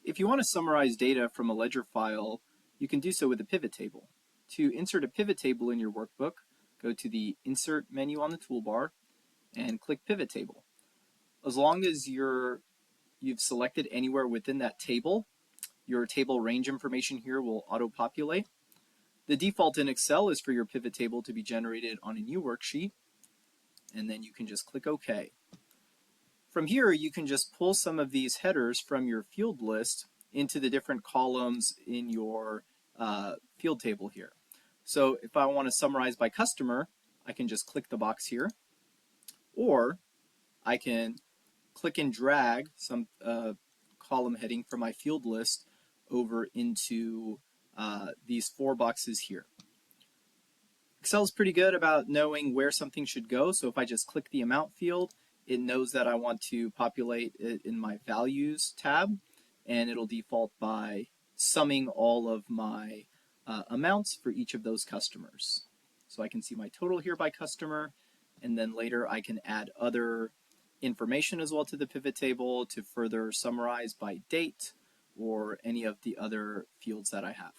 If you want to summarize data from a ledger file, you can do so with a pivot table. To insert a pivot table in your workbook, go to the Insert menu on the toolbar and click Pivot Table. As long as you've selected anywhere within that table, your table range information here will auto-populate. The default in Excel is for your pivot table to be generated on a new worksheet, and then you can just click OK. From here, you can just pull some of these headers from your field list into the different columns in your field table here. So if I want to summarize by customer, I can just click the box here, or I can click and drag some column heading from my field list over into these 4 boxes here. Excel is pretty good about knowing where something should go, so if I just click the amount field, it knows that I want to populate it in my values tab, and it'll default by summing all of my amounts for each of those customers. So I can see my total here by customer, and then later I can add other information as well to the pivot table to further summarize by date or any of the other fields that I have.